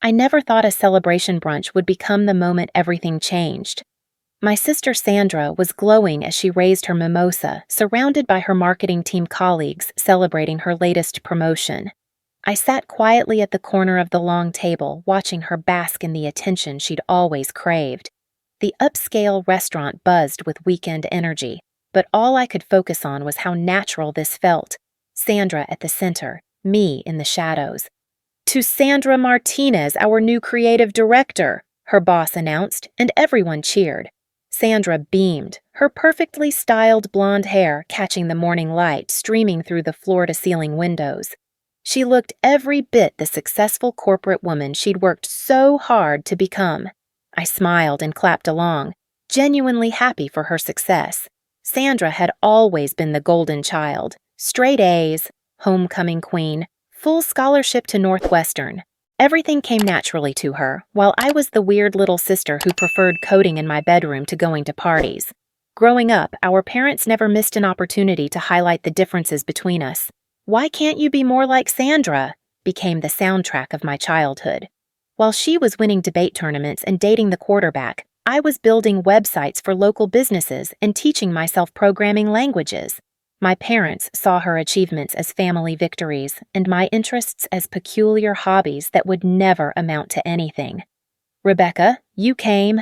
I never thought a celebration brunch would become the moment everything changed. My sister Sandra was glowing as she raised her mimosa, surrounded by her marketing team colleagues celebrating her latest promotion. I sat quietly at the corner of the long table, watching her bask in the attention she'd always craved. The upscale restaurant buzzed with weekend energy, but all I could focus on was how natural this felt. Sandra at the center, me in the shadows. "To Sandra Martinez, our new creative director," her boss announced, and everyone cheered. Sandra beamed, her perfectly styled blonde hair catching the morning light streaming through the floor-to-ceiling windows. She looked every bit the successful corporate woman she'd worked so hard to become. I smiled and clapped along, genuinely happy for her success. Sandra had always been the golden child, straight A's, homecoming queen, full scholarship to Northwestern. Everything came naturally to her, while I was the weird little sister who preferred coding in my bedroom to going to parties. Growing up, our parents never missed an opportunity to highlight the differences between us. "Why can't you be more like Sandra?" became the soundtrack of my childhood. While she was winning debate tournaments and dating the quarterback, I was building websites for local businesses and teaching myself programming languages. My parents saw her achievements as family victories and my interests as peculiar hobbies that would never amount to anything. "Rebecca, you came."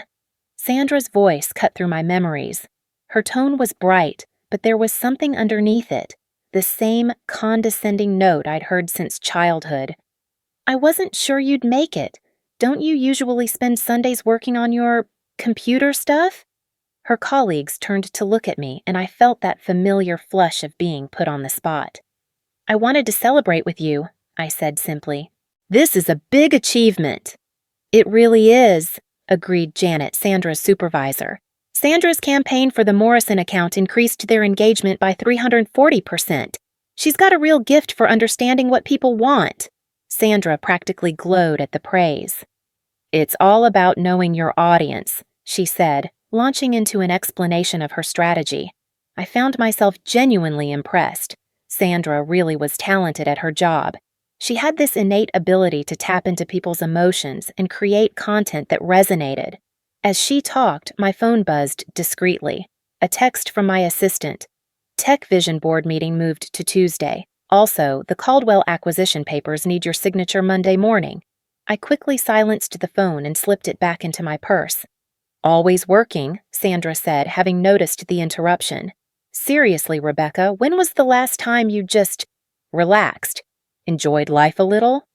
Sandra's voice cut through my memories. Her tone was bright, but there was something underneath it, the same condescending note I'd heard since childhood. "I wasn't sure you'd make it. Don't you usually spend Sundays working on your computer stuff?" Her colleagues turned to look at me, and I felt that familiar flush of being put on the spot. "I wanted to celebrate with you," I said simply. "This is a big achievement." "It really is," agreed Janet, Sandra's supervisor. "Sandra's campaign for the Morrison account increased their engagement by 340%. She's got a real gift for understanding what people want." Sandra practically glowed at the praise. "It's all about knowing your audience," she said, launching into an explanation of her strategy. I found myself genuinely impressed. Sandra really was talented at her job. She had this innate ability to tap into people's emotions and create content that resonated. As she talked, my phone buzzed discreetly. A text from my assistant. "Tech Vision Board meeting moved to Tuesday. Also, the Caldwell acquisition papers need your signature Monday morning." I quickly silenced the phone and slipped it back into my purse. "Always working," Sandra said, having noticed the interruption. "Seriously, Rebecca, when was the last time you just relaxed? Enjoyed life a little?"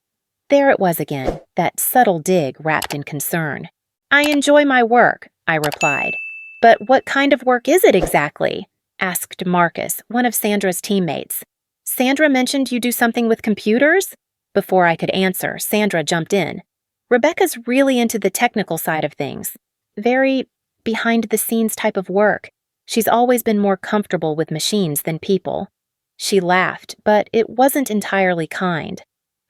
There it was again, that subtle dig wrapped in concern. "I enjoy my work," I replied. "But what kind of work is it exactly?" asked Marcus, one of Sandra's teammates. "Sandra mentioned you do something with computers?" Before I could answer, Sandra jumped in. "Rebecca's really into the technical side of things. Very behind-the-scenes type of work. She's always been more comfortable with machines than people." She laughed, but it wasn't entirely kind.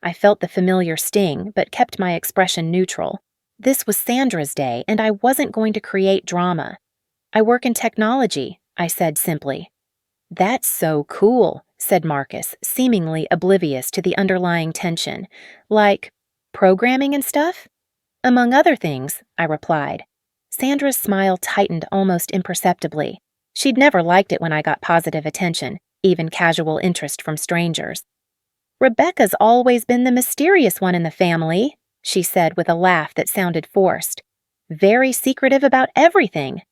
I felt the familiar sting, but kept my expression neutral. This was Sandra's day, and I wasn't going to create drama. "I work in technology," I said simply. "That's so cool," said Marcus, seemingly oblivious to the underlying tension. "Like programming and stuff?" "Among other things," I replied. Sandra's smile tightened almost imperceptibly. She'd never liked it when I got positive attention, even casual interest from strangers. "Rebecca's always been the mysterious one in the family," she said with a laugh that sounded forced. "Very secretive about everything."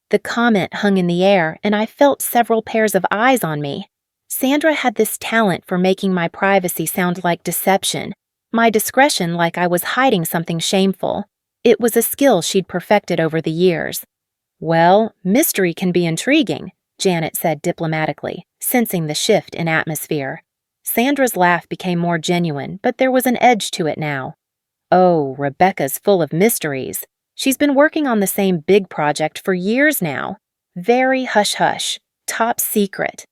The comment hung in the air, and I felt several pairs of eyes on me. Sandra had this talent for making my privacy sound like deception, my discretion like I was hiding something shameful. It was a skill she'd perfected over the years. "Well, mystery can be intriguing," Janet said diplomatically, sensing the shift in atmosphere. Sandra's laugh became more genuine, but there was an edge to it now. "Oh, Rebecca's full of mysteries. She's been working on the same big project for years now. Very hush-hush, top secret."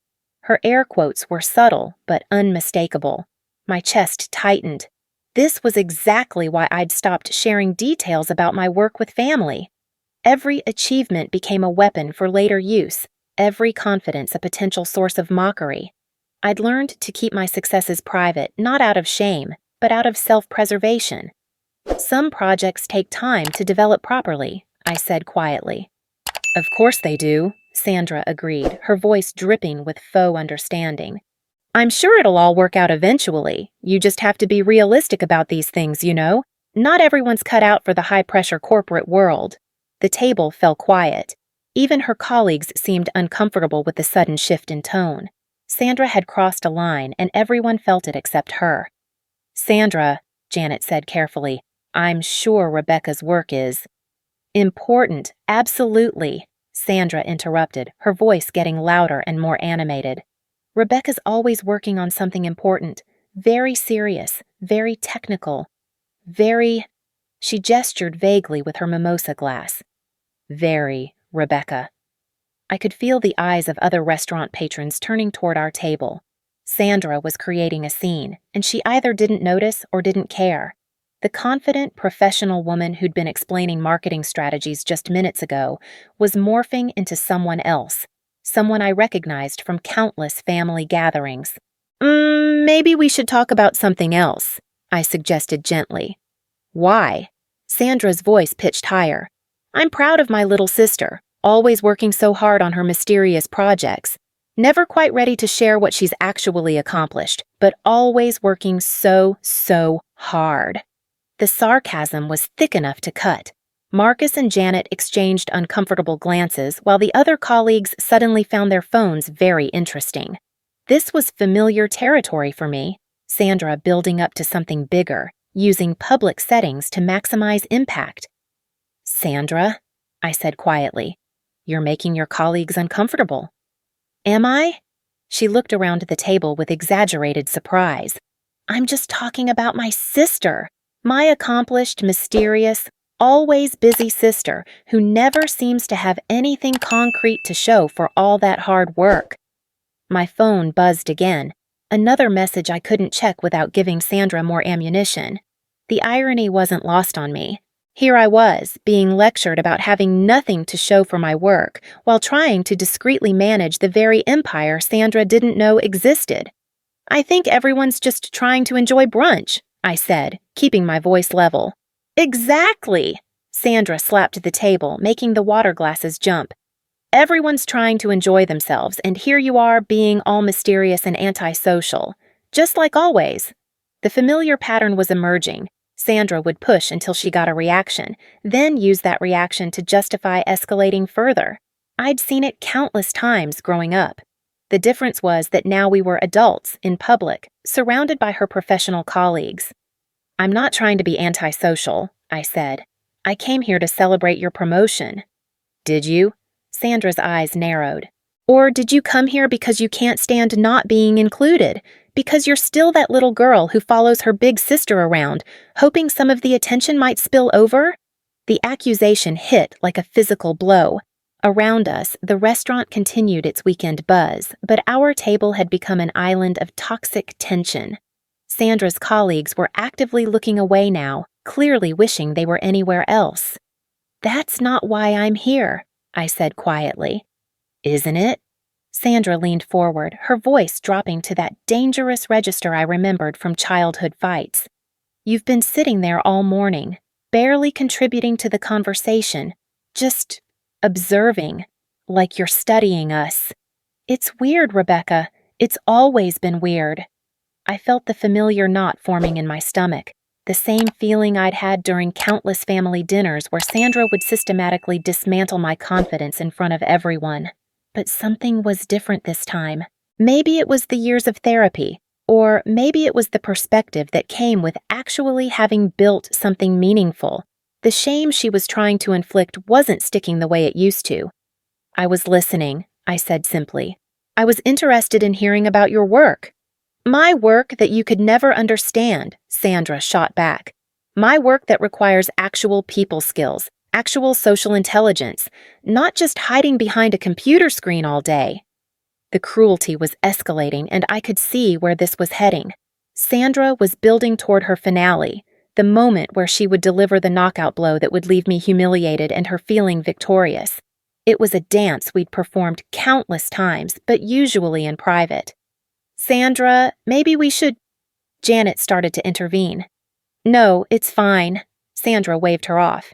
Her air quotes were subtle but unmistakable. My chest tightened. This was exactly why I'd stopped sharing details about my work with family. Every achievement became a weapon for later use, every confidence a potential source of mockery. I'd learned to keep my successes private, not out of shame, but out of self-preservation. Some projects take time to develop properly, I said quietly. Of course they do, Sandra agreed, her voice dripping with faux understanding. I'm sure it'll all work out eventually. You just have to be realistic about these things, you know? Not everyone's cut out for the high-pressure corporate world. The table fell quiet. Even her colleagues seemed uncomfortable with the sudden shift in tone. Sandra had crossed a line, and everyone felt it except her. Sandra, Janet said carefully, I'm sure Rebecca's work is important, absolutely, Sandra interrupted, her voice getting louder and more animated. Rebecca's always working on something important, very serious, very technical, very... She gestured vaguely with her mimosa glass. Very, Rebecca. I could feel the eyes of other restaurant patrons turning toward our table. Sandra was creating a scene, and she either didn't notice or didn't care. The confident, professional woman who'd been explaining marketing strategies just minutes ago was morphing into someone else, someone I recognized from countless family gatherings. Maybe we should talk about something else, I suggested gently. Why? Sandra's voice pitched higher. I'm proud of my little sister, always working so hard on her mysterious projects. Never quite ready to share what she's actually accomplished, but always working so hard. The sarcasm was thick enough to cut. Marcus and Janet exchanged uncomfortable glances while the other colleagues suddenly found their phones very interesting. This was familiar territory for me, Sandra building up to something bigger, using public settings to maximize impact. Sandra, I said quietly, you're making your colleagues uncomfortable. Am I? She looked around the table with exaggerated surprise. I'm just talking about my sister, my accomplished, mysterious, always busy sister who never seems to have anything concrete to show for all that hard work. My phone buzzed again, another message I couldn't check without giving Sandra more ammunition. The irony wasn't lost on me. Here I was, being lectured about having nothing to show for my work, while trying to discreetly manage the very empire Sandra didn't know existed. I think everyone's just trying to enjoy brunch, I said, keeping my voice level. Exactly! Sandra slapped the table, making the water glasses jump. Everyone's trying to enjoy themselves, and here you are being all mysterious and antisocial. Just like always. The familiar pattern was emerging. Sandra would push until she got a reaction, then use that reaction to justify escalating further. I'd seen it countless times growing up. The difference was that now we were adults, in public, surrounded by her professional colleagues. I'm not trying to be antisocial, I said. I came here to celebrate your promotion. Did you? Sandra's eyes narrowed. Or did you come here because you can't stand not being included? Because you're still that little girl who follows her big sister around, hoping some of the attention might spill over? The accusation hit like a physical blow. Around us, the restaurant continued its weekend buzz, but our table had become an island of toxic tension. Sandra's colleagues were actively looking away now, clearly wishing they were anywhere else. That's not why I'm here, I said quietly. Isn't it? Sandra leaned forward, her voice dropping to that dangerous register I remembered from childhood fights. You've been sitting there all morning, barely contributing to the conversation, just observing, like you're studying us. It's weird, Rebecca. It's always been weird. I felt the familiar knot forming in my stomach, the same feeling I'd had during countless family dinners where Sandra would systematically dismantle my confidence in front of everyone. But something was different this time. Maybe it was the years of therapy, or maybe it was the perspective that came with actually having built something meaningful. The shame she was trying to inflict wasn't sticking the way it used to. I was listening, I said simply. I was interested in hearing about your work. My work that you could never understand, Sandra shot back. My work that requires actual people skills, actual social intelligence, not just hiding behind a computer screen all day. The cruelty was escalating, and I could see where this was heading. Sandra was building toward her finale, the moment where she would deliver the knockout blow that would leave me humiliated and her feeling victorious. It was a dance we'd performed countless times, but usually in private. Sandra, maybe we should... Janet started to intervene. No, it's fine, Sandra waved her off.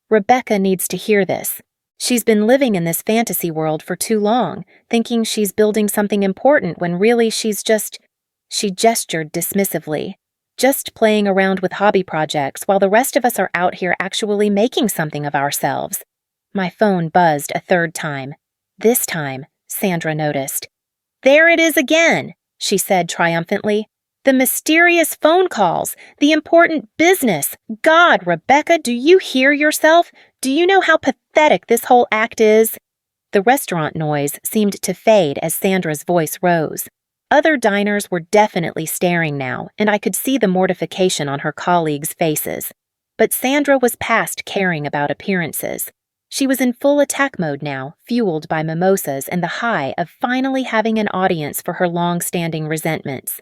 Rebecca needs to hear this. She's been living in this fantasy world for too long, thinking she's building something important when really she's just— She gestured dismissively. Just playing around with hobby projects while the rest of us are out here actually making something of ourselves. My phone buzzed a third time. This time, Sandra noticed. There it is again, she said triumphantly. The mysterious phone calls, the important business. God, Rebecca, do you hear yourself? Do you know how pathetic this whole act is? The restaurant noise seemed to fade as Sandra's voice rose. Other diners were definitely staring now, and I could see the mortification on her colleagues' faces. But Sandra was past caring about appearances. She was in full attack mode now, fueled by mimosas and the high of finally having an audience for her long-standing resentments.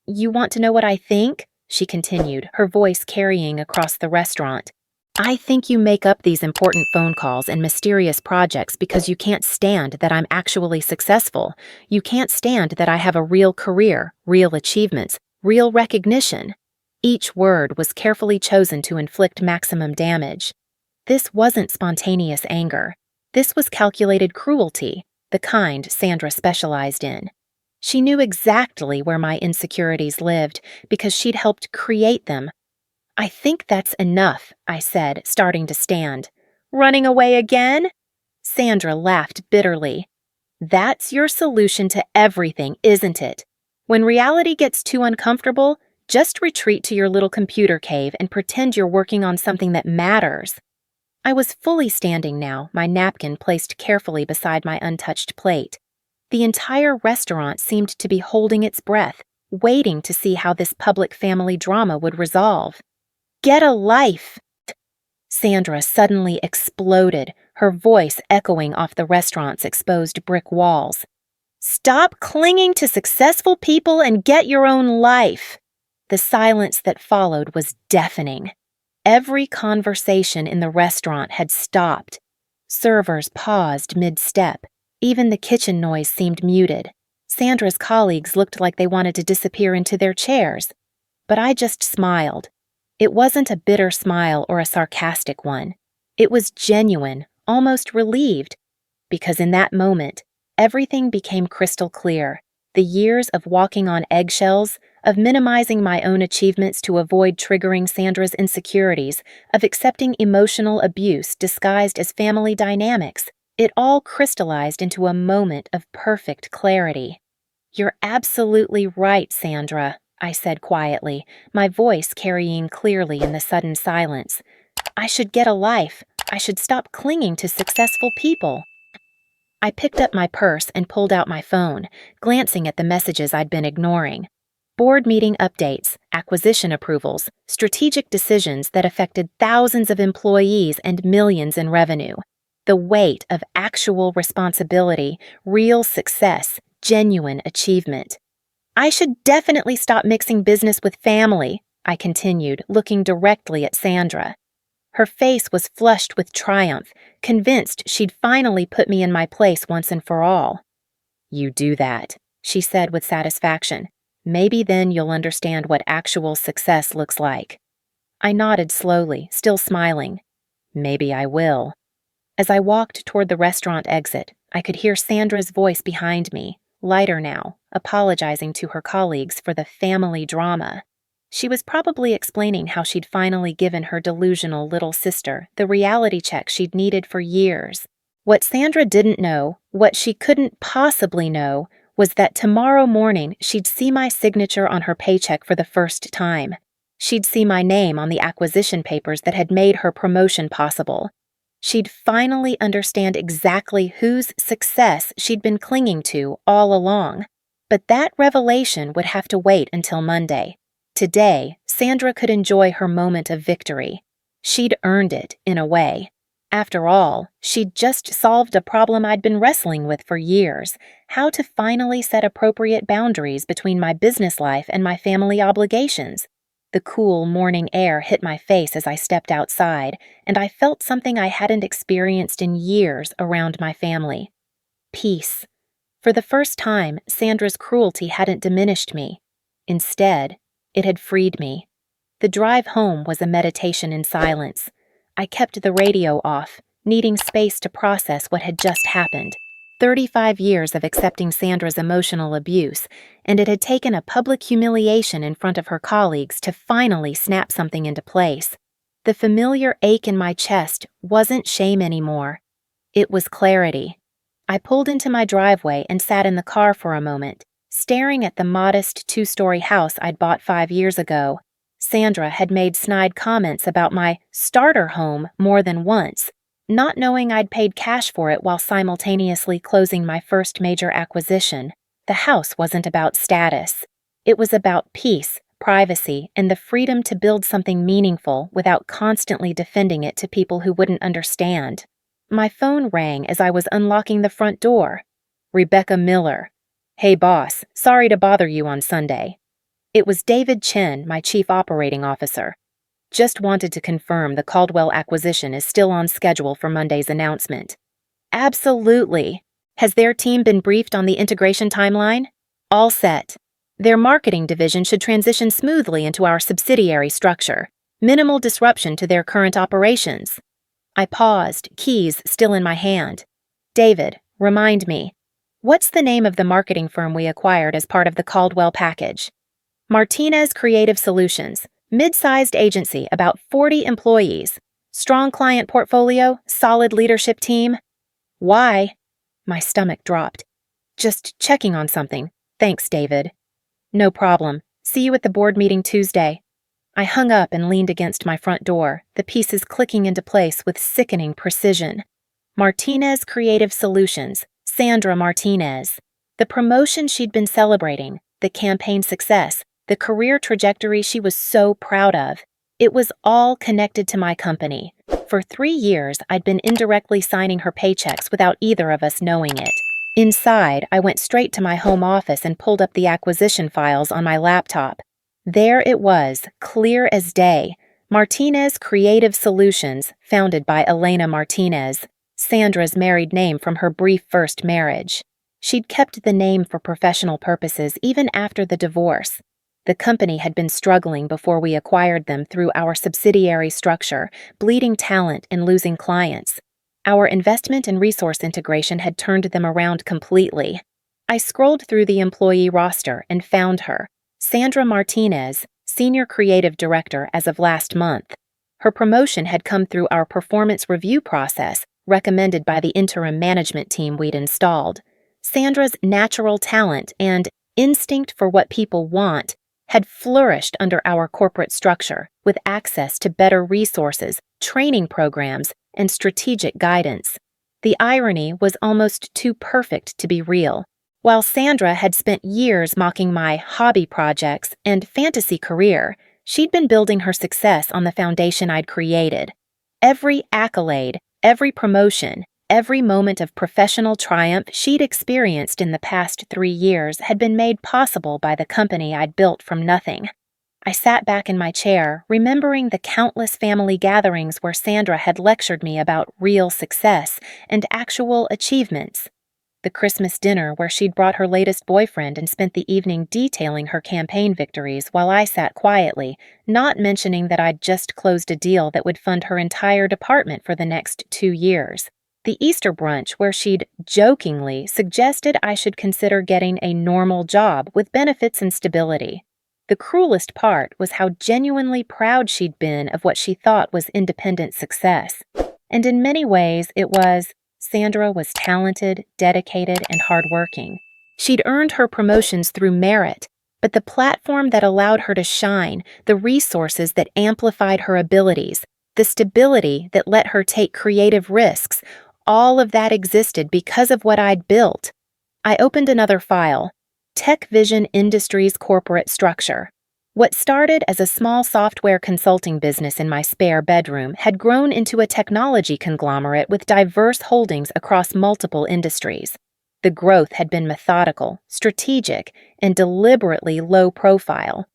You want to know what I think? She continued, her voice carrying across the restaurant. I think you make up these important phone calls and mysterious projects because you can't stand that I'm actually successful. You can't stand that I have a real career, real achievements, real recognition. Each word was carefully chosen to inflict maximum damage. This wasn't spontaneous anger. This was calculated cruelty, the kind Sandra specialized in. She knew exactly where my insecurities lived because she'd helped create them. I think that's enough, I said, starting to stand. Running away again? Sandra laughed bitterly. That's your solution to everything, isn't it? When reality gets too uncomfortable, just retreat to your little computer cave and pretend you're working on something that matters. I was fully standing now, my napkin placed carefully beside my untouched plate. The entire restaurant seemed to be holding its breath, waiting to see how this public family drama would resolve. Get a life! Sandra suddenly exploded, her voice echoing off the restaurant's exposed brick walls. Stop clinging to successful people and get your own life! The silence that followed was deafening. Every conversation in the restaurant had stopped. Servers paused mid-step. Even the kitchen noise seemed muted. Sandra's colleagues looked like they wanted to disappear into their chairs. But I just smiled. It wasn't a bitter smile or a sarcastic one. It was genuine, almost relieved. Because in that moment, everything became crystal clear. The years of walking on eggshells, of minimizing my own achievements to avoid triggering Sandra's insecurities, of accepting emotional abuse disguised as family dynamics, it all crystallized into a moment of perfect clarity. You're absolutely right, Sandra, I said quietly, my voice carrying clearly in the sudden silence. I should get a life. I should stop clinging to successful people. I picked up my purse and pulled out my phone, glancing at the messages I'd been ignoring. Board meeting updates, acquisition approvals, strategic decisions that affected thousands of employees and millions in revenue. The weight of actual responsibility, real success, genuine achievement. I should definitely stop mixing business with family, I continued, looking directly at Sandra. Her face was flushed with triumph, convinced she'd finally put me in my place once and for all. You do that, she said with satisfaction. Maybe then you'll understand what actual success looks like. I nodded slowly, still smiling. Maybe I will. As I walked toward the restaurant exit, I could hear Sandra's voice behind me, lighter now, apologizing to her colleagues for the family drama. She was probably explaining how she'd finally given her delusional little sister the reality check she'd needed for years. What Sandra didn't know, what she couldn't possibly know, was that tomorrow morning she'd see my signature on her paycheck for the first time. She'd see my name on the acquisition papers that had made her promotion possible. She'd finally understand exactly whose success she'd been clinging to all along. But that revelation would have to wait until Monday. Today, Sandra could enjoy her moment of victory. She'd earned it, in a way. After all, she'd just solved a problem I'd been wrestling with for years, how to finally set appropriate boundaries between my business life and my family obligations. The cool morning air hit my face as I stepped outside, and I felt something I hadn't experienced in years around my family. Peace. For the first time, Sandra's cruelty hadn't diminished me. Instead, it had freed me. The drive home was a meditation in silence. I kept the radio off, needing space to process what had just happened. 35 years of accepting Sandra's emotional abuse, and it had taken a public humiliation in front of her colleagues to finally snap something into place. The familiar ache in my chest wasn't shame anymore. It was clarity. I pulled into my driveway and sat in the car for a moment, staring at the modest 2-story house I'd bought 5 years ago. Sandra had made snide comments about my starter home more than once, not knowing I'd paid cash for it while simultaneously closing my first major acquisition. The house wasn't about status. It was about peace, privacy, and the freedom to build something meaningful without constantly defending it to people who wouldn't understand. My phone rang as I was unlocking the front door. Rebecca Miller. "Hey boss, sorry to bother you on Sunday." It was David Chen, my chief operating officer. "Just wanted to confirm the Caldwell acquisition is still on schedule for Monday's announcement." "Absolutely. Has their team been briefed on the integration timeline?" "All set. Their marketing division should transition smoothly into our subsidiary structure. Minimal disruption to their current operations." I paused, keys still in my hand. "David, remind me, what's the name of the marketing firm we acquired as part of the Caldwell package?" "Martinez Creative Solutions. Mid-sized agency, about 40 employees. Strong client portfolio, solid leadership team." "Why?" My stomach dropped. "Just checking on something. Thanks, David." "No problem. See you at the board meeting Tuesday." I hung up and leaned against my front door, the pieces clicking into place with sickening precision. Martinez Creative Solutions, Sandra Martinez. The promotion she'd been celebrating, the campaign success, the career trajectory she was so proud of. It was all connected to my company. For 3 years, I'd been indirectly signing her paychecks without either of us knowing it. Inside, I went straight to my home office and pulled up the acquisition files on my laptop. There it was, clear as day. Martinez Creative Solutions, founded by Elena Martinez, Sandra's married name from her brief first marriage. She'd kept the name for professional purposes even after the divorce. The company had been struggling before we acquired them through our subsidiary structure, bleeding talent and losing clients. Our investment and resource integration had turned them around completely. I scrolled through the employee roster and found her, Sandra Martinez, Senior Creative Director as of last month. Her promotion had come through our performance review process, recommended by the interim management team we'd installed. Sandra's natural talent and instinct for what people want had flourished under our corporate structure, with access to better resources, training programs, and strategic guidance. The irony was almost too perfect to be real. While Sandra had spent years mocking my hobby projects and fantasy career, she'd been building her success on the foundation I'd created. Every accolade, every promotion, every moment of professional triumph she'd experienced in the past 3 years had been made possible by the company I'd built from nothing. I sat back in my chair, remembering the countless family gatherings where Sandra had lectured me about real success and actual achievements. The Christmas dinner where she'd brought her latest boyfriend and spent the evening detailing her campaign victories while I sat quietly, not mentioning that I'd just closed a deal that would fund her entire department for the next 2 years. The Easter brunch where she'd jokingly suggested I should consider getting a normal job with benefits and stability. The cruelest part was how genuinely proud she'd been of what she thought was independent success. And in many ways, it was. Sandra was talented, dedicated, and hardworking. She'd earned her promotions through merit, but the platform that allowed her to shine, the resources that amplified her abilities, the stability that let her take creative risks, all of that existed because of what I'd built. I opened another file, Tech Vision Industries Corporate Structure. What started as a small software consulting business in my spare bedroom had grown into a technology conglomerate with diverse holdings across multiple industries. The growth had been methodical, strategic, and deliberately low profile.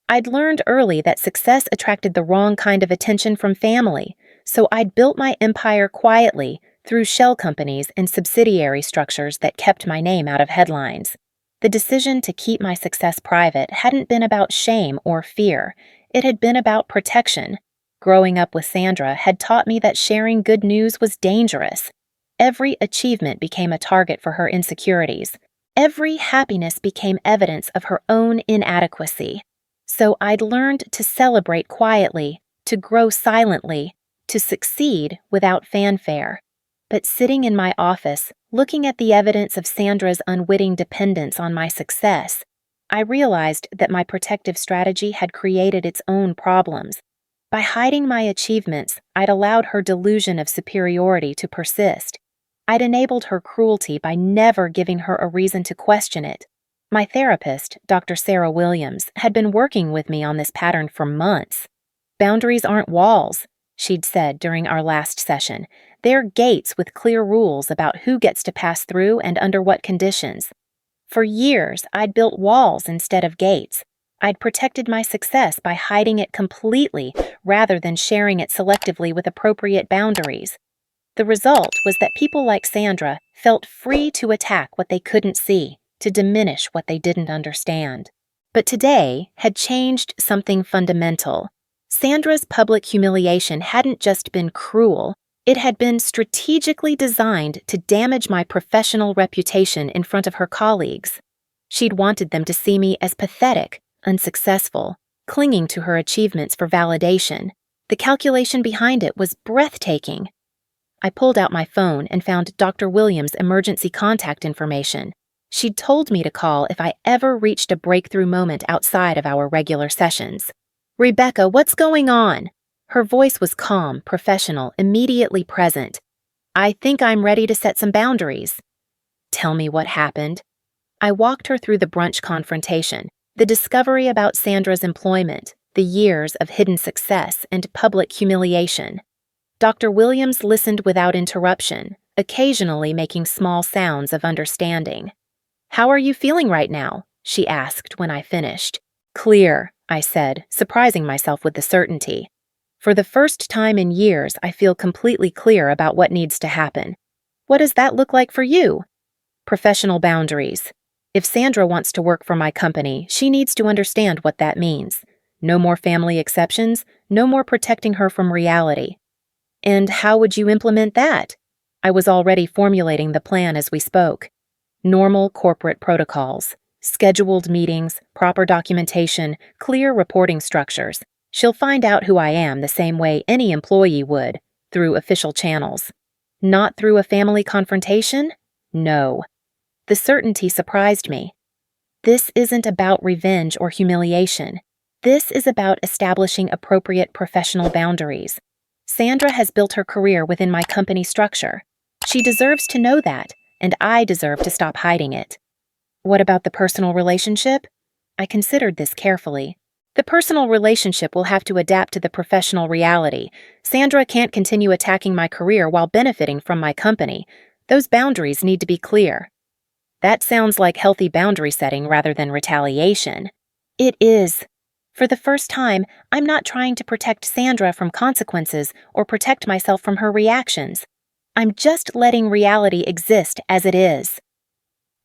I'd learned early that success attracted the wrong kind of attention from family, so I'd built my empire quietly through shell companies and subsidiary structures that kept my name out of headlines. The decision to keep my success private hadn't been about shame or fear. It had been about protection. Growing up with Sandra had taught me that sharing good news was dangerous. Every achievement became a target for her insecurities. Every happiness became evidence of her own inadequacy. So I'd learned to celebrate quietly, to grow silently, to succeed without fanfare. But sitting in my office, looking at the evidence of Sandra's unwitting dependence on my success, I realized that my protective strategy had created its own problems. By hiding my achievements, I'd allowed her delusion of superiority to persist. I'd enabled her cruelty by never giving her a reason to question it. My therapist, Dr. Sarah Williams, had been working with me on this pattern for months. "Boundaries aren't walls," she'd said during our last session. "They're gates with clear rules about who gets to pass through and under what conditions." For years, I'd built walls instead of gates. I'd protected my success by hiding it completely rather than sharing it selectively with appropriate boundaries. The result was that people like Sandra felt free to attack what they couldn't see, to diminish what they didn't understand. But today had changed something fundamental. Sandra's public humiliation hadn't just been cruel, it had been strategically designed to damage my professional reputation in front of her colleagues. She'd wanted them to see me as pathetic, unsuccessful, clinging to her achievements for validation. The calculation behind it was breathtaking. I pulled out my phone and found Dr. Williams' emergency contact information. She'd told me to call if I ever reached a breakthrough moment outside of our regular sessions. "Rebecca, what's going on?" Her voice was calm, professional, immediately present. "I think I'm ready to set some boundaries." "Tell me what happened." I walked her through the brunch confrontation, the discovery about Sandra's employment, the years of hidden success and public humiliation. Dr. Williams listened without interruption, occasionally making small sounds of understanding. "How are you feeling right now?" she asked when I finished. "Clear," I said, surprising myself with the certainty. "For the first time in years, I feel completely clear about what needs to happen." "What does that look like for you?" "Professional boundaries. If Sandra wants to work for my company, she needs to understand what that means. No more family exceptions, no more protecting her from reality." "And how would you implement that?" I was already formulating the plan as we spoke. Normal corporate protocols, scheduled meetings, proper documentation, clear reporting structures. She'll find out who I am the same way any employee would, through official channels. Not through a family confrontation? No. The certainty surprised me. This isn't about revenge or humiliation. This is about establishing appropriate professional boundaries. Sandra has built her career within my company structure. She deserves to know that, and I deserve to stop hiding it. What about the personal relationship? I considered this carefully. The personal relationship will have to adapt to the professional reality. Sandra can't continue attacking my career while benefiting from my company. Those boundaries need to be clear. That sounds like healthy boundary setting rather than retaliation. It is. For the first time, I'm not trying to protect Sandra from consequences or protect myself from her reactions. I'm just letting reality exist as it is.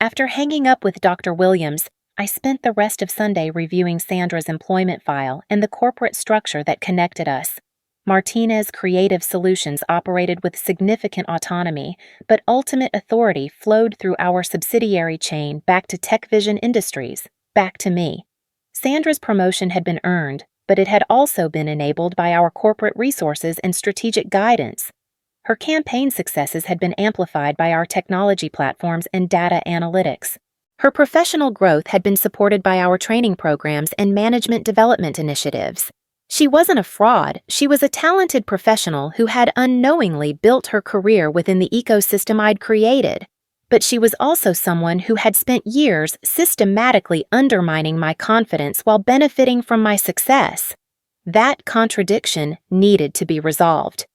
After hanging up with Dr. Williams, I spent the rest of Sunday reviewing Sandra's employment file and the corporate structure that connected us. Martinez Creative Solutions operated with significant autonomy, but ultimate authority flowed through our subsidiary chain back to TechVision Industries, back to me. Sandra's promotion had been earned, but it had also been enabled by our corporate resources and strategic guidance. Her campaign successes had been amplified by our technology platforms and data analytics. Her professional growth had been supported by our training programs and management development initiatives. She wasn't a fraud, she was a talented professional who had unknowingly built her career within the ecosystem I'd created. But she was also someone who had spent years systematically undermining my confidence while benefiting from my success. That contradiction needed to be resolved.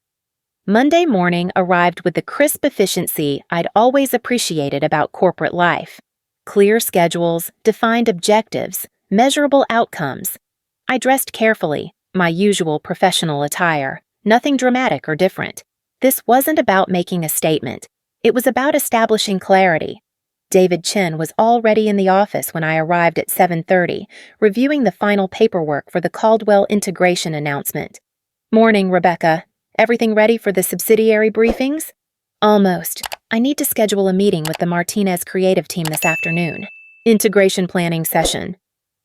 Monday morning arrived with the crisp efficiency I'd always appreciated about corporate life. Clear schedules, defined objectives, measurable outcomes. I dressed carefully, my usual professional attire, nothing dramatic or different. This wasn't about making a statement. It was about establishing clarity. David Chen was already in the office when I arrived at 7:30, reviewing the final paperwork for the Caldwell integration announcement. "Morning, Rebecca. Everything ready for the subsidiary briefings?" "Almost. I need to schedule a meeting with the Martinez creative team this afternoon." "Integration planning session."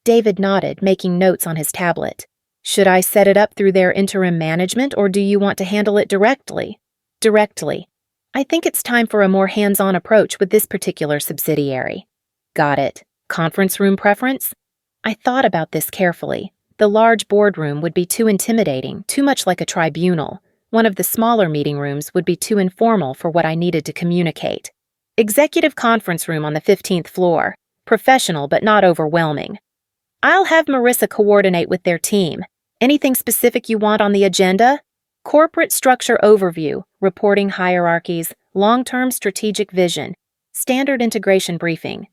David nodded, making notes on his tablet. "Should I set it up through their interim management, or do you want to handle it directly?" "Directly. I think it's time for a more hands-on approach with this particular subsidiary." "Got it. Conference room preference?" I thought about this carefully. The large boardroom would be too intimidating, too much like a tribunal. One of the smaller meeting rooms would be too informal for what I needed to communicate. "Executive conference room on the 15th floor. Professional but not overwhelming." "I'll have Marissa coordinate with their team. Anything specific you want on the agenda?" "Corporate structure overview, reporting hierarchies, long-term strategic vision, standard integration briefing."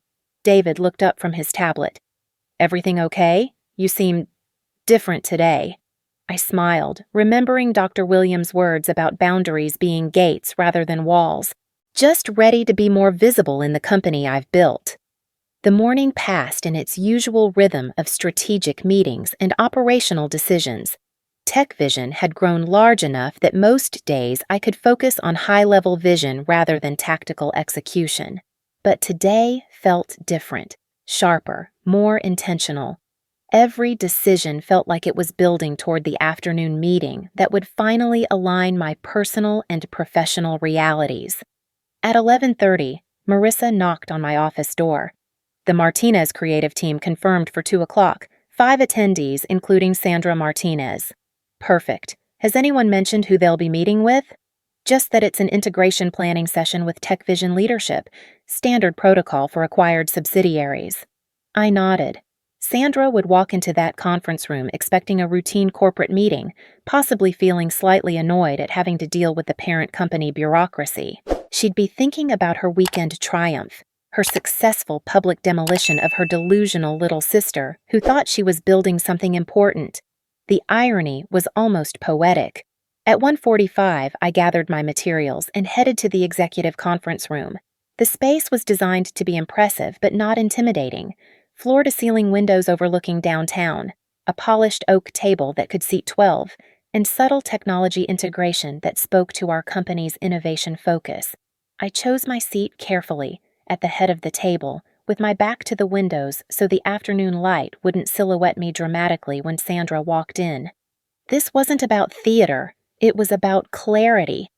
David looked up from his tablet. "Everything okay? You seem different today." I smiled, remembering Dr. Williams' words about boundaries being gates rather than walls. Just ready to be more visible in the company I've built. The morning passed in its usual rhythm of strategic meetings and operational decisions. TechVision had grown large enough that most days I could focus on high-level vision rather than tactical execution. But today felt different, sharper, more intentional. Every decision felt like it was building toward the afternoon meeting that would finally align my personal and professional realities. At 11:30, Marissa knocked on my office door. "The Martinez creative team confirmed for 2 o'clock, 5 attendees including Sandra Martinez." "Perfect. Has anyone mentioned who they'll be meeting with?" "Just that it's an integration planning session with TechVision leadership, standard protocol for acquired subsidiaries." I nodded. Sandra would walk into that conference room expecting a routine corporate meeting, possibly feeling slightly annoyed at having to deal with the parent company bureaucracy. She'd be thinking about her weekend triumph, her successful public demolition of her delusional little sister who thought she was building something important. The irony was almost poetic. At 1:45, I gathered my materials and headed to the executive conference room. The space was designed to be impressive but not intimidating. Floor-to-ceiling windows overlooking downtown, a polished oak table that could seat 12, and subtle technology integration that spoke to our company's innovation focus. I chose my seat carefully, at the head of the table, with my back to the windows so the afternoon light wouldn't silhouette me dramatically when Sandra walked in. This wasn't about theater, it was about clarity.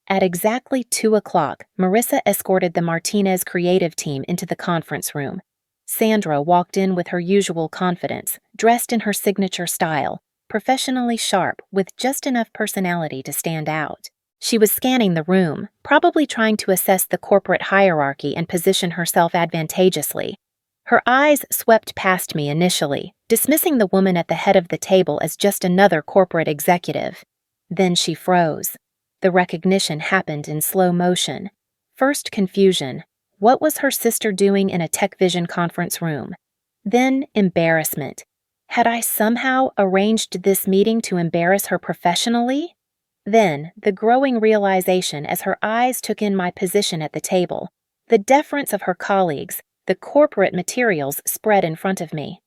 At exactly 2 o'clock, Marissa escorted the Martinez creative team into the conference room. Sandra walked in with her usual confidence, dressed in her signature style, professionally sharp with just enough personality to stand out. She was scanning the room, probably trying to assess the corporate hierarchy and position herself advantageously. Her eyes swept past me initially, dismissing the woman at the head of the table as just another corporate executive. Then she froze. The recognition happened in slow motion. First confusion. What was her sister doing in a TechVision conference room? Then embarrassment. Had I somehow arranged this meeting to embarrass her professionally? Then the growing realization as her eyes took in my position at the table, the deference of her colleagues, the corporate materials spread in front of me.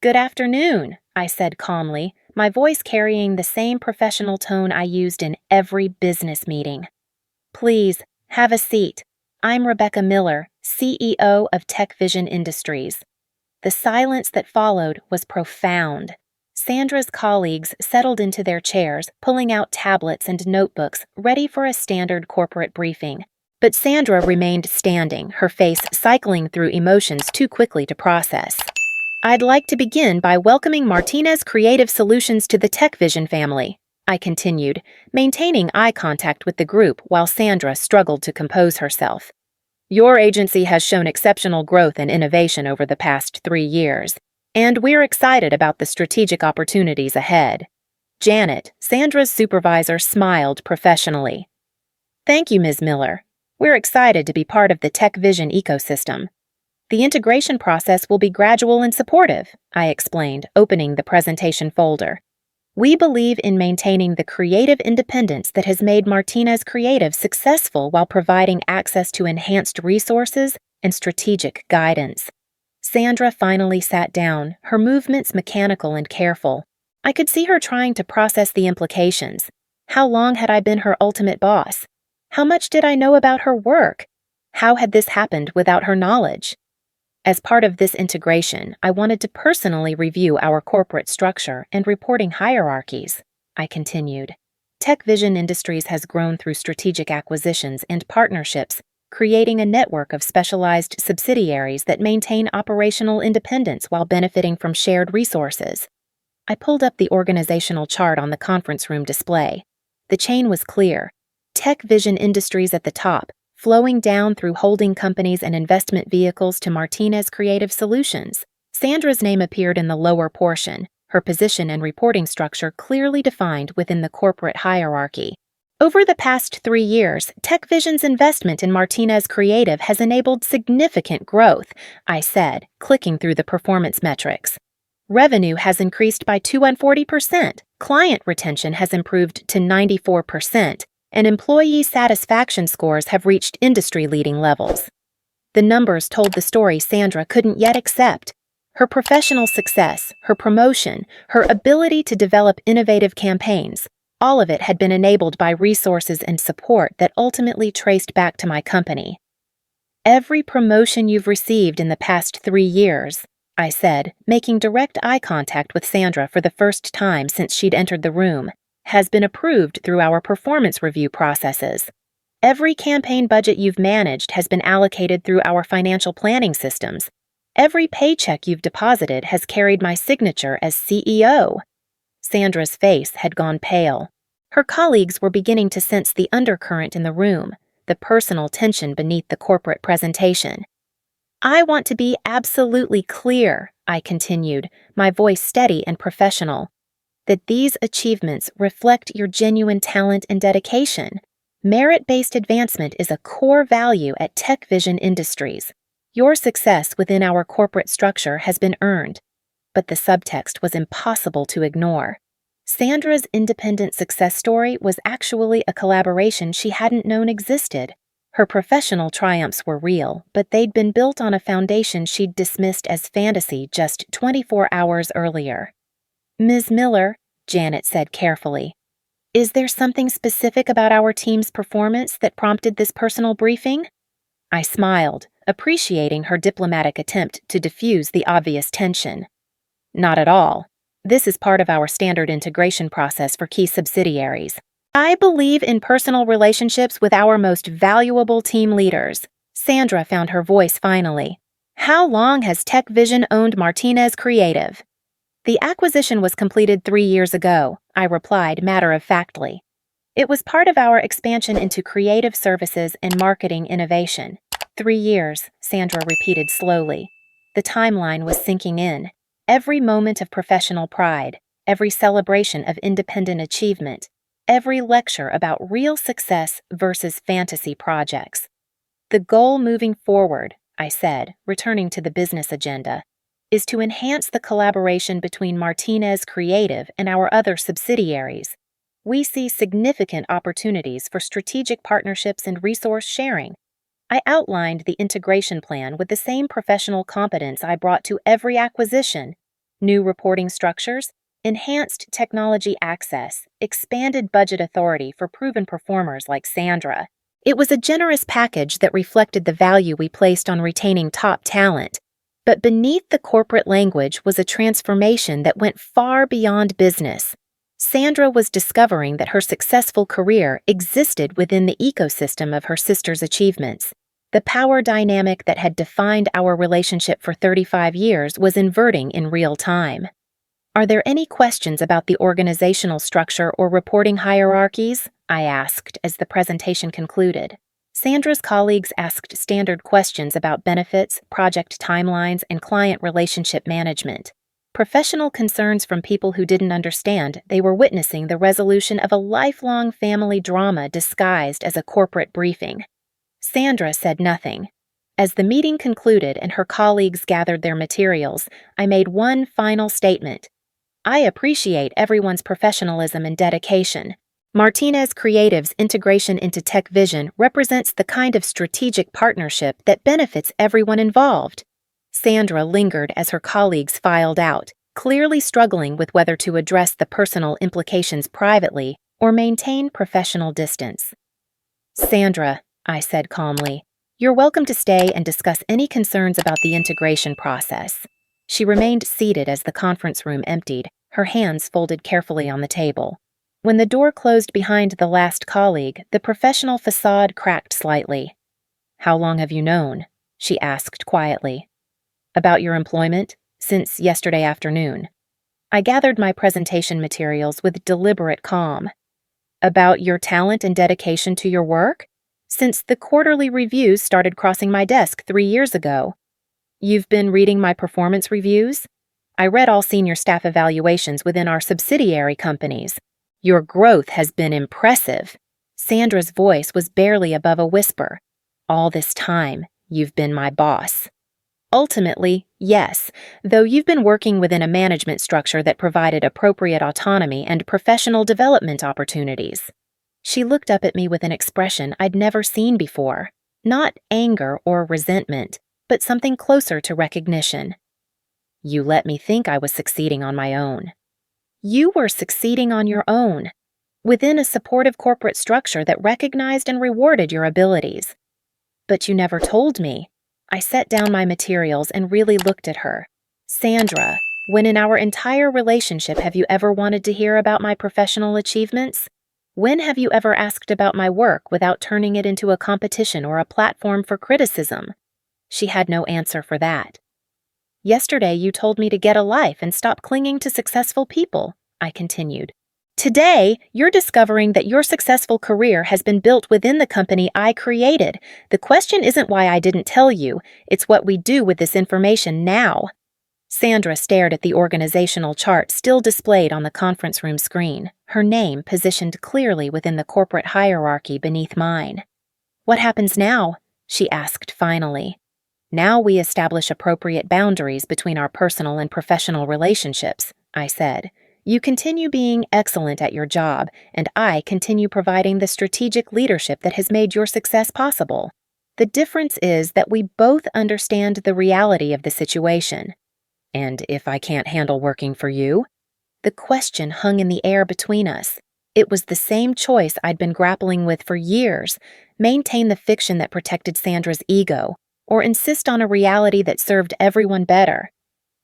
"Good afternoon," I said calmly, my voice carrying the same professional tone I used in every business meeting. "Please, have a seat. I'm Rebecca Miller, CEO of TechVision Industries." The silence that followed was profound. Sandra's colleagues settled into their chairs, pulling out tablets and notebooks, ready for a standard corporate briefing. But Sandra remained standing, her face cycling through emotions too quickly to process. "I'd like to begin by welcoming Martinez Creative Solutions to the TechVision family," I continued, maintaining eye contact with the group while Sandra struggled to compose herself. "Your agency has shown exceptional growth and innovation over the past 3 years, and we're excited about the strategic opportunities ahead." Janet, Sandra's supervisor, smiled professionally. "Thank you, Ms. Miller. We're excited to be part of the TechVision ecosystem. The integration process will be gradual and supportive," I explained, opening the presentation folder. "We believe in maintaining the creative independence that has made Martinez Creative successful while providing access to enhanced resources and strategic guidance. Sandra finally sat down, her movements mechanical and careful. I could see her trying to process the implications. How long had I been her ultimate boss? How much did I know about her work? How had this happened without her knowledge? As part of this integration, I wanted to personally review our corporate structure and reporting hierarchies, I continued. TechVision Industries has grown through strategic acquisitions and partnerships, creating a network of specialized subsidiaries that maintain operational independence while benefiting from shared resources. I pulled up the organizational chart on the conference room display. The chain was clear. TechVision Industries at the top, flowing down through holding companies and investment vehicles to Martinez Creative Solutions. Sandra's name appeared in the lower portion, her position and reporting structure clearly defined within the corporate hierarchy. Over the past 3 years, TechVision's investment in Martinez Creative has enabled significant growth, I said, clicking through the performance metrics. Revenue has increased by 240%, client retention has improved to 94%, and employee satisfaction scores have reached industry-leading levels. The numbers told the story Sandra couldn't yet accept. Her professional success, her promotion, her ability to develop innovative campaigns, all of it had been enabled by resources and support that ultimately traced back to my company. Every promotion you've received in the past 3 years, I said, making direct eye contact with Sandra for the first time since she'd entered the room, has been approved through our performance review processes. Every campaign budget you've managed has been allocated through our financial planning systems. Every paycheck you've deposited has carried my signature as CEO. Sandra's face had gone pale. Her colleagues were beginning to sense the undercurrent in the room, the personal tension beneath the corporate presentation. I want to be absolutely clear, I continued, my voice steady and professional, that these achievements reflect your genuine talent and dedication. Merit-based advancement is a core value at TechVision Industries. Your success within our corporate structure has been earned, but the subtext was impossible to ignore. Sandra's independent success story was actually a collaboration she hadn't known existed. Her professional triumphs were real, but they'd been built on a foundation she'd dismissed as fantasy just 24 hours earlier. Ms. Miller, Janet said carefully, is there something specific about our team's performance that prompted this personal briefing? I smiled, appreciating her diplomatic attempt to diffuse the obvious tension. Not at all. This is part of our standard integration process for key subsidiaries. I believe in personal relationships with our most valuable team leaders. Sandra found her voice finally. How long has TechVision owned Martinez Creative? The acquisition was completed 3 years ago, I replied matter-of-factly. It was part of our expansion into creative services and marketing innovation. 3 years, Sandra repeated slowly. The timeline was sinking in. Every moment of professional pride, every celebration of independent achievement, every lecture about real success versus fantasy projects. The goal moving forward, I said, returning to the business agenda, is to enhance the collaboration between Martinez Creative and our other subsidiaries. We see significant opportunities for strategic partnerships and resource sharing. I outlined the integration plan with the same professional competence I brought to every acquisition: new reporting structures, enhanced technology access, expanded budget authority for proven performers like Sandra. It was a generous package that reflected the value we placed on retaining top talent. But beneath the corporate language was a transformation that went far beyond business. Sandra was discovering that her successful career existed within the ecosystem of her sister's achievements. The power dynamic that had defined our relationship for 35 years was inverting in real time. Are there any questions about the organizational structure or reporting hierarchies? I asked as the presentation concluded. Sandra's colleagues asked standard questions about benefits, project timelines, and client relationship management. Professional concerns from people who didn't understand they were witnessing the resolution of a lifelong family drama disguised as a corporate briefing. Sandra said nothing. As the meeting concluded and her colleagues gathered their materials, I made one final statement. I appreciate everyone's professionalism and dedication, Martinez Creative's integration into Tech Vision represents the kind of strategic partnership that benefits everyone involved. Sandra lingered as her colleagues filed out, clearly struggling with whether to address the personal implications privately or maintain professional distance. "Sandra," I said calmly, "you're welcome to stay and discuss any concerns about the integration process." She remained seated as the conference room emptied, her hands folded carefully on the table. When the door closed behind the last colleague, the professional facade cracked slightly. "How long have you known?" she asked quietly. "About your employment? Since yesterday afternoon." I gathered my presentation materials with deliberate calm. "About your talent and dedication to your work? Since the quarterly reviews started crossing my desk 3 years ago." "You've been reading my performance reviews? I read all senior staff evaluations within our subsidiary companies. Your growth has been impressive." Sandra's voice was barely above a whisper. "All this time, you've been my boss." "Ultimately, yes, though you've been working within a management structure that provided appropriate autonomy and professional development opportunities." She looked up at me with an expression I'd never seen before. Not anger or resentment, but something closer to recognition. "You let me think I was succeeding on my own." "You were succeeding on your own, within a supportive corporate structure that recognized and rewarded your abilities." "But you never told me." I set down my materials and really looked at her. "Sandra, when in our entire relationship have you ever wanted to hear about my professional achievements? When have you ever asked about my work without turning it into a competition or a platform for criticism?" She had no answer for that. "Yesterday you told me to get a life and stop clinging to successful people," I continued. "Today, you're discovering that your successful career has been built within the company I created. The question isn't why I didn't tell you, it's what we do with this information now." Sandra stared at the organizational chart still displayed on the conference room screen, her name positioned clearly within the corporate hierarchy beneath mine. "What happens now?" she asked finally. "Now we establish appropriate boundaries between our personal and professional relationships," I said. "You continue being excellent at your job, and I continue providing the strategic leadership that has made your success possible. The difference is that we both understand the reality of the situation." "And if I can't handle working for you?" The question hung in the air between us. It was the same choice I'd been grappling with for years: maintain the fiction that protected Sandra's ego, or insist on a reality that served everyone better.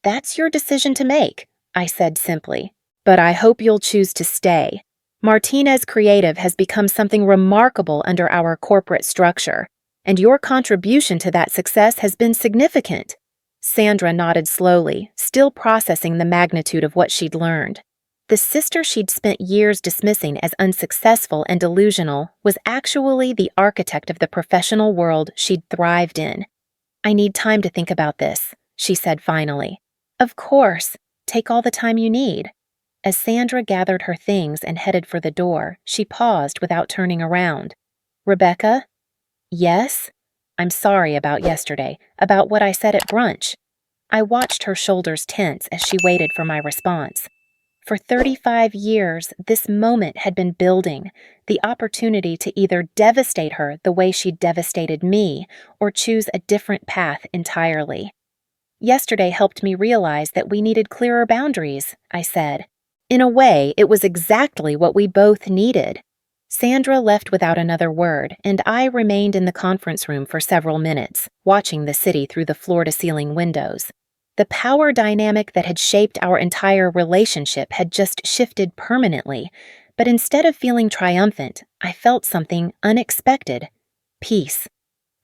"That's your decision to make," I said simply. "But I hope you'll choose to stay. Martinez Creative has become something remarkable under our corporate structure, and your contribution to that success has been significant." Sandra nodded slowly, still processing the magnitude of what she'd learned. The sister she'd spent years dismissing as unsuccessful and delusional was actually the architect of the professional world she'd thrived in. "I need time to think about this," she said finally. "Of course, take all the time you need." As Sandra gathered her things and headed for the door, she paused without turning around. "Rebecca?" "Yes?" "I'm sorry about yesterday, about what I said at brunch." I watched her shoulders tense as she waited for my response. For 35 years, this moment had been building, the opportunity to either devastate her the way she'd devastated me, or choose a different path entirely. "Yesterday helped me realize that we needed clearer boundaries," I said. In a way, it was exactly what we both needed. Sandra left without another word, and I remained in the conference room for several minutes, watching the city through the floor-to-ceiling windows. The power dynamic that had shaped our entire relationship had just shifted permanently, but instead of feeling triumphant, I felt something unexpected: peace.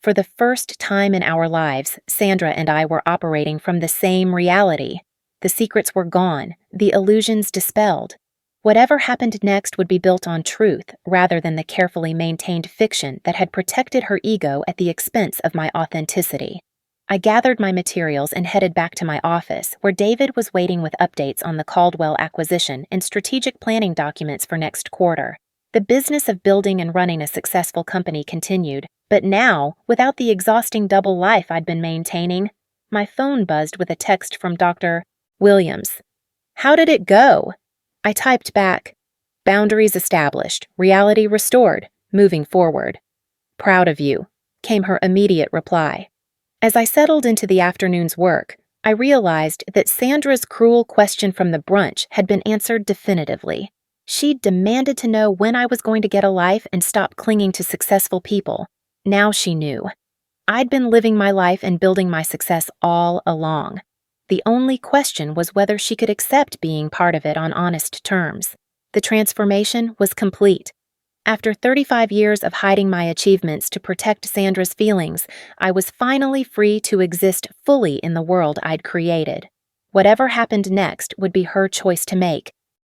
For the first time in our lives, Sandra and I were operating from the same reality. The secrets were gone, the illusions dispelled. Whatever happened next would be built on truth rather than the carefully maintained fiction that had protected her ego at the expense of my authenticity. I gathered my materials and headed back to my office, where David was waiting with updates on the Caldwell acquisition and strategic planning documents for next quarter. The business of building and running a successful company continued, but now, without the exhausting double life I'd been maintaining, my phone buzzed with a text from Dr. Williams. "How did it go?" I typed back, Boundaries established, reality restored, moving forward. Proud of you, came her immediate reply. As I settled into the afternoon's work, I realized that Sandra's cruel question from the brunch had been answered definitively. She demanded to know when I was going to get a life and stop clinging to successful people. Now she knew. I'd been living my life and building my success all along. The only question was whether she could accept being part of it on honest terms. The transformation was complete. After 35 years of hiding my achievements to protect Sandra's feelings, I was finally free to exist fully in the world I'd created. Whatever happened next would be her choice to make,